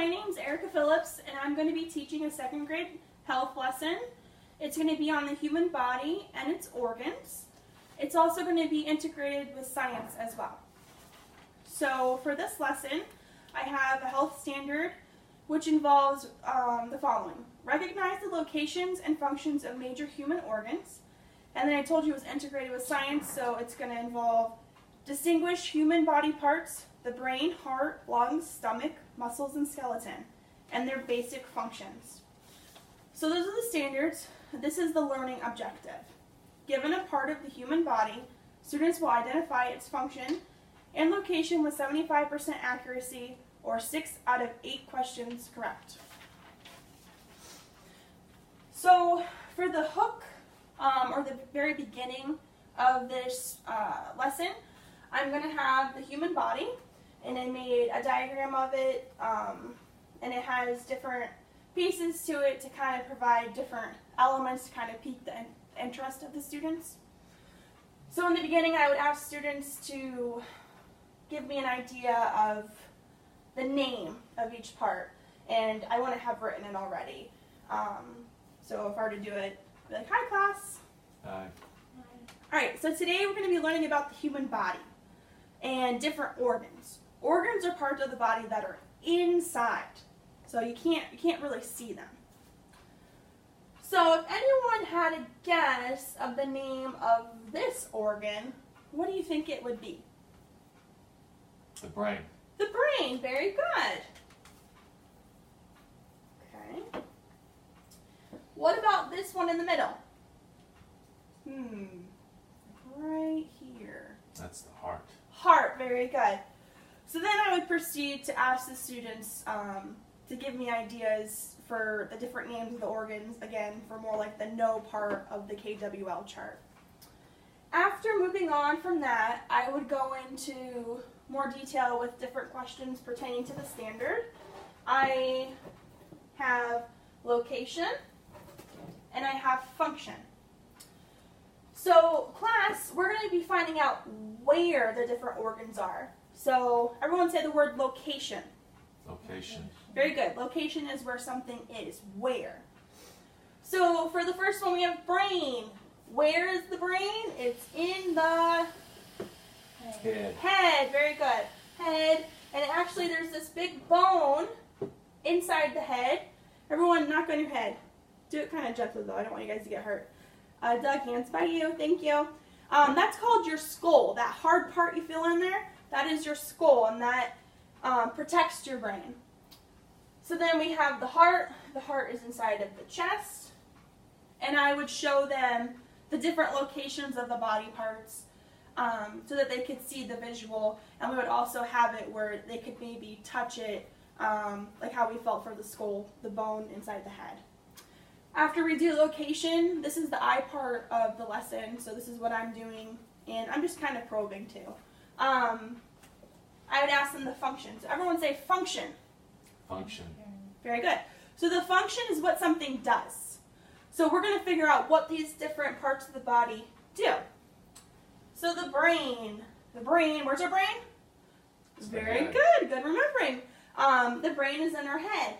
my name's Erica Phillips, and I'm going to be teaching a second grade health lesson. It's going to be on the human body and its organs. It's also going to be integrated with science as well. So for this lesson, I have a health standard which involves the following. Recognize the locations and functions of major human organs. And then I told you it was integrated with science, so it's going to involve distinguish human body parts, the brain, heart, lungs, stomach, muscles, and skeleton, and their basic functions. So those are the standards. This is the learning objective. Given a part of the human body, students will identify its function and location with 75% accuracy, or 6 out of 8 questions correct. So for the hook, or the very beginning of this lesson, I'm going to have the human body, and I made a diagram of it, and it has different pieces to it to kind of provide different elements to kind of pique the interest of the students. So in the beginning, I would ask students to give me an idea of the name of each part, and I want to have written it already. So if I were to do it, I'd be like, hi class. Hi. Alright, so today we're going to be learning about the human body and different organs. Organs are parts of the body that are inside, so you can't really see them. So if anyone had a guess of the name of this organ, what do you think it would be? The brain. The brain, very good. Okay. What about this one in the middle? Right here. That's the heart. Heart, very good. So then I would proceed to ask the students to give me ideas for the different names of the organs, again, for more like the no part of the KWL chart. After moving on from that, I would go into more detail with different questions pertaining to the standard. I have location, and I have function. So class, we're going to be finding out where the different organs are. So everyone say the word location. Location. Very good. Location is where something is. Where? So for the first one, we have brain. Where is the brain? It's in the Head. head. Very good. Head. And actually there's this big bone inside the head. Everyone knock on your head. Do it kind of gently though. I don't want you guys to get hurt. Doug, hands by you. Thank you. That's called your skull. That hard part you feel in there, that is your skull, and that protects your brain. So then we have the heart. The heart is inside of the chest. And I would show them the different locations of the body parts so that they could see the visual. And we would also have it where they could maybe touch it, like how we felt for the skull, the bone inside the head. After we do location, this is the I part of the lesson, so this is what I'm doing, and I'm just kind of probing too. I would ask them the function. So everyone say function. Function. Very good. So the function is what something does. So we're going to figure out what these different parts of the body do. So the brain, where's our brain? Very good, good remembering. The brain is in our head.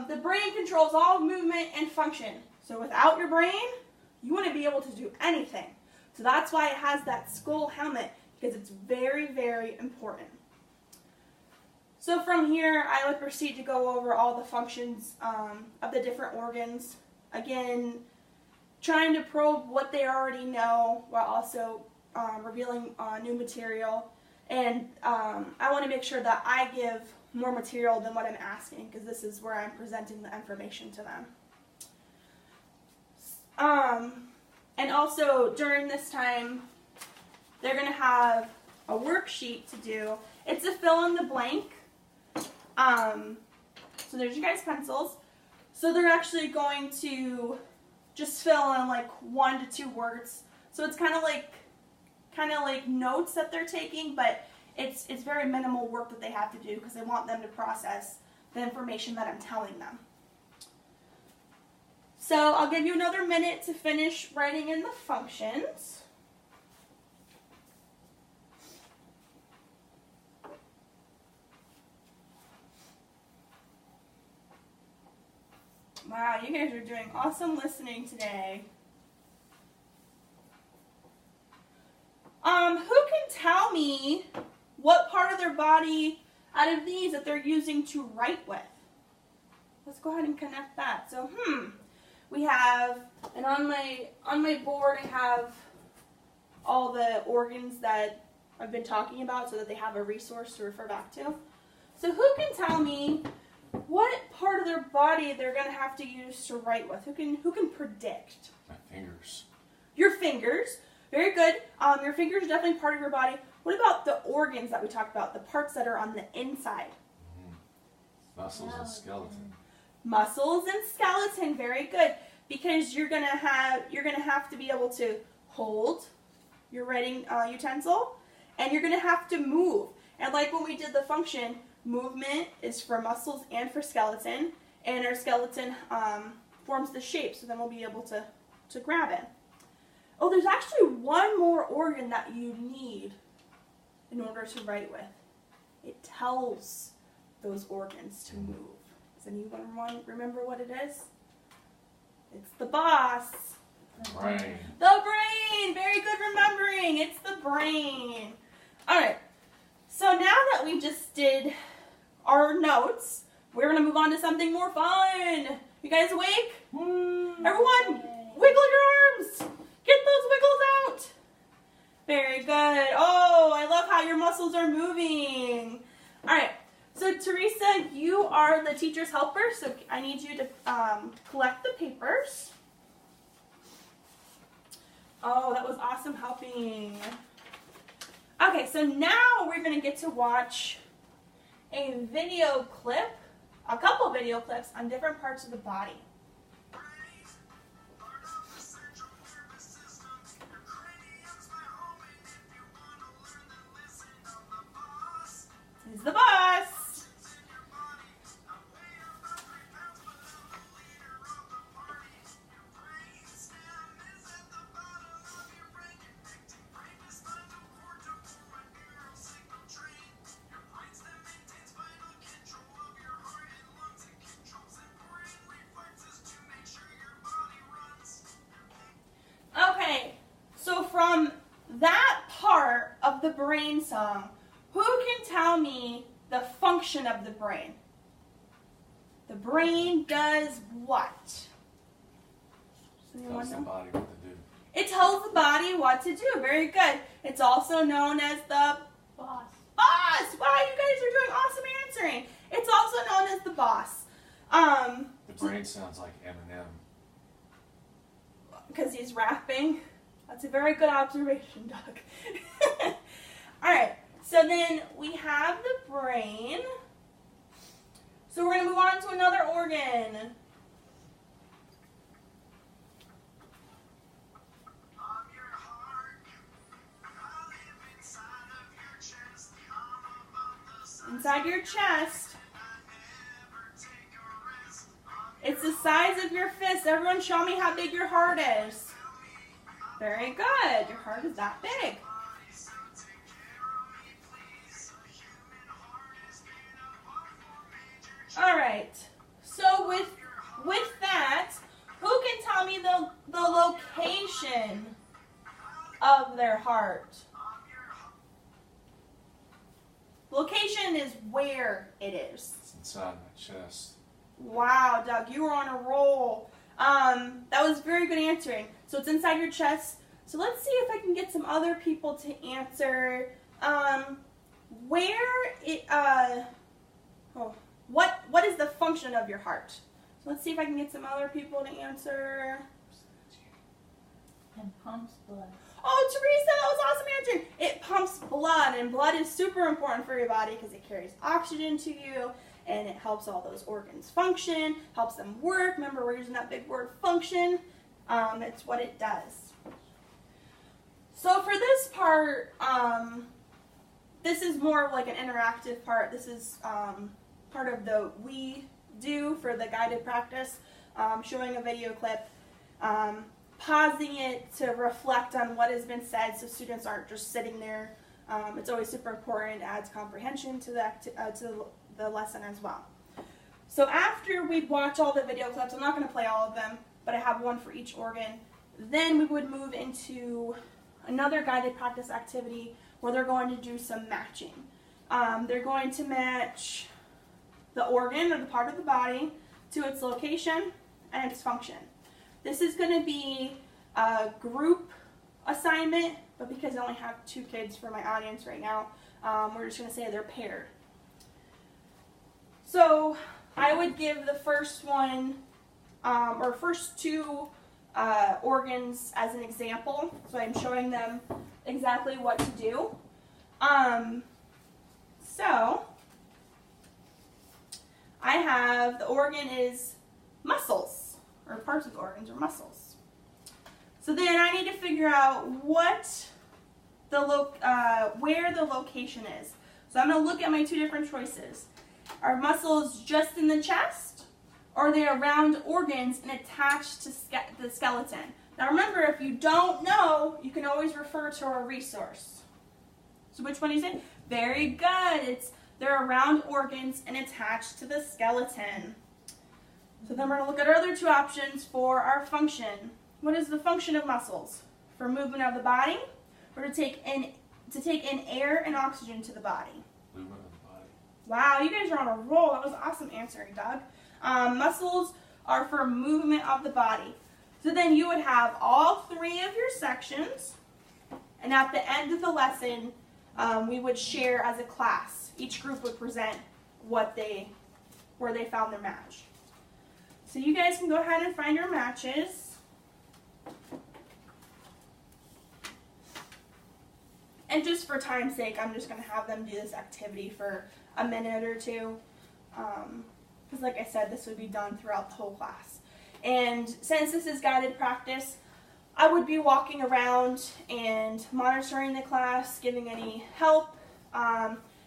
The brain controls all movement and function. So without your brain, you wouldn't be able to do anything. So that's why it has that skull helmet, because it's very, very important. So from here, I would proceed to go over all the functions of the different organs. Again, trying to probe what they already know while also revealing new material. And I want to make sure that I give more material than what I'm asking, because this is where I'm presenting the information to them. And also during this time, they're going to have a worksheet to do. It's a fill in the blank. So there's your guys' pencils. So they're actually going to just fill in like 1 to 2 words. So it's kind of like notes that they're taking, but it's very minimal work that they have to do because I want them to process the information that I'm telling them. So I'll give you another minute to finish writing in the functions. Wow, you guys are doing awesome listening today. Who can tell me what part of their body out of these that they're using to write with? Let's go ahead and connect that. So, we have, and on my board I have all the organs that I've been talking about so that they have a resource to refer back to. So who can tell me what part of their body they're going to have to use to write with? Who can predict? My fingers. Your fingers. Very good. Your fingers are definitely part of your body. What about the organs that we talked about, the parts that are on the inside? Muscles and skeleton. Muscles and skeleton. Very good. Because you're gonna have to be able to hold your writing utensil, and you're gonna have to move. And like when we did the function, movement is for muscles and for skeleton, and our skeleton forms the shape, so then we'll be able to grab it. Oh, there's actually one more organ that you need in order to write with. It tells those organs to move. Does anyone remember what it is? It's the boss. Brain. The brain. Very good remembering. It's the brain. All right. So now that we just did our notes, we're going to move on to something more fun. You guys awake? Everyone, wiggle your arms. Get those wiggles out. Very good. Oh, I love how your muscles are moving. All right. So, Teresa, you are the teacher's helper, so I need you to collect the papers. Oh, that was awesome helping. Okay, so now we're going to get to watch a video clip, a couple video clips on different parts of the body. He's the boss. Okay, so from that part of the brain song, who can tell me the function of the brain? The brain does what? Tells the body what to do. It tells the body what to do. Very good. It's also known as the Boss. boss. Wow, you guys are doing awesome answering. It's also known as the boss. The brain sounds like Eminem. Because he's rapping. That's a very good observation, Doug. All right. So then we have the brain. So we're going to move on to another organ. Inside your chest. It's the size of your fist. Everyone show me how big your heart is. Very good. Your heart is that big. All right. So with that, who can tell me the location of their heart? Location is where it is. It's inside my chest. Wow, Doug, you were on a roll. That was very good answering. So it's inside your chest. So let's see if I can get some other people to answer. What is the function of your heart? So let's see if I can get some other people to answer. And pumps blood. Oh, Teresa, that was awesome answering. It pumps blood, and blood is super important for your body because it carries oxygen to you, and it helps all those organs function, helps them work. Remember, we're using that big word, function. It's what it does. So for this part, this is more of like an interactive part. This is part of the we do for the guided practice, showing a video clip, pausing it to reflect on what has been said so students aren't just sitting there. It's always super important. It adds comprehension to the lesson as well. So after we watch all the video clips, I'm not going to play all of them, but I have one for each organ, then we would move into another guided practice activity where they're going to do some matching. They're going to match the organ or the part of the body to its location and its function. This is going to be a group assignment, but because I only have 2 kids for my audience right now, we're just going to say they're paired. So I would give the first one, or first 2 organs as an example. So I'm showing them exactly what to do. So I have, the organ is muscles, or parts of the organs are muscles. So then I need to figure out what the where the location is. So I'm going to look at my 2 different choices. Are muscles just in the chest, or are they around organs and attached to the skeleton? Now remember, if you don't know, you can always refer to our resource. So which one do you say? Very good. They're around organs and attached to the skeleton. So then we're going to look at our other 2 options for our function. What is the function of muscles? For movement of the body, or to take in air and oxygen to the body? Movement of the body. Wow, you guys are on a roll. That was awesome answering, Doug. Muscles are for movement of the body. So then you would have all 3 of your sections, and at the end of the lesson, we would share as a class. Each group would present where they found their match. So you guys can go ahead and find your matches. And just for time's sake, I'm just going to have them do this activity for a minute or 2. Because like I said, this would be done throughout the whole class. And since this is guided practice, I would be walking around and monitoring the class, giving any help.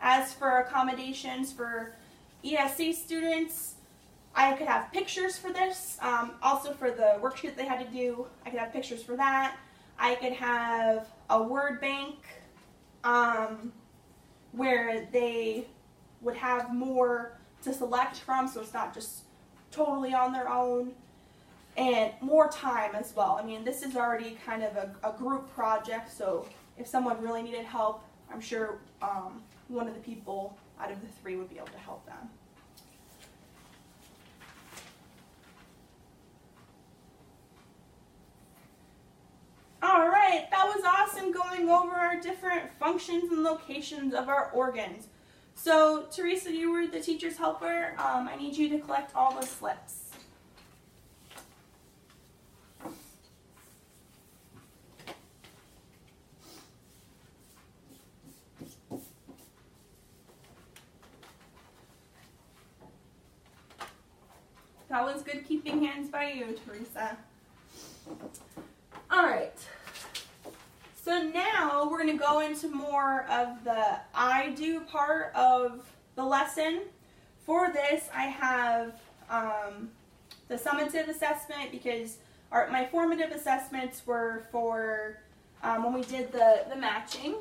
As for accommodations for 8ECE students, I could have pictures for this. Also for the worksheet they had to do, I could have pictures for that. I could have a word bank where they would have more to select from, so it's not just totally on their own. And more time as well. I mean, this is already kind of a group project, so if someone really needed help, I'm sure one of the people out of the 3 would be able to help them. All right, that was awesome going over our different functions and locations of our organs. So, Teresa, you were the teacher's helper. I need you to collect all the slips. That was good keeping hands by you, Teresa. All right. So now we're going to go into more of the I do part of the lesson. For this, I have the summative assessment because my formative assessments were for when we did the matching.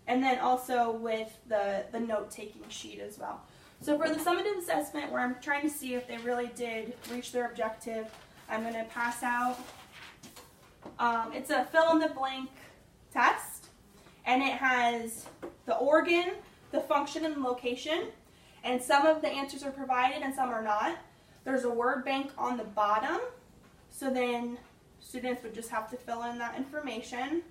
And then also with the note-taking sheet as well. So for the summative assessment, where I'm trying to see if they really did reach their objective, I'm going to pass out. It's a fill-in-the-blank test, and it has the organ, the function, and the location. And some of the answers are provided and some are not. There's a word bank on the bottom, so then students would just have to fill in that information.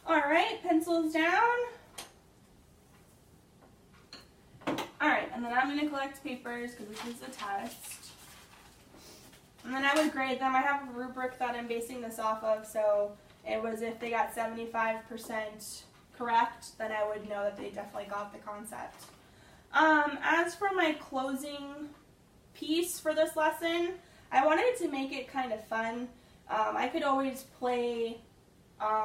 Alright, pencils down. Alright, and then I'm going to collect papers because this is a test. And then I would grade them. I have a rubric that I'm basing this off of, so it was if they got 75% correct, then I would know that they definitely got the concept. As for my closing piece for this lesson, I wanted to make it kind of fun. I could always play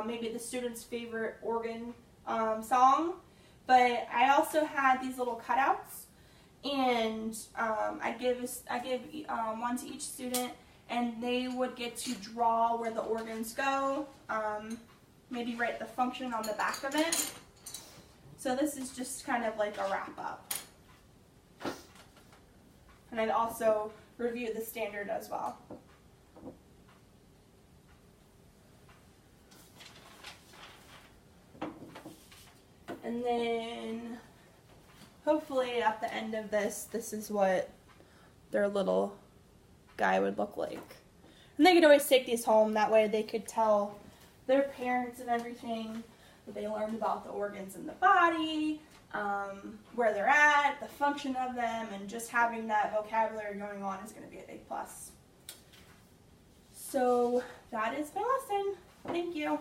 maybe the student's favorite organ song, but I also had these little cutouts, and I give one to each student, and they would get to draw where the organs go, maybe write the function on the back of it. So this is just kind of like a wrap up. And I'd also review the standard as well. And then hopefully at the end of this, this is what their little guy would look like. And they could always take these home, that way they could tell their parents and everything that they learned about the organs in the body, where they're at, the function of them, and just having that vocabulary going on is going to be a big plus. So that is my lesson. Thank you.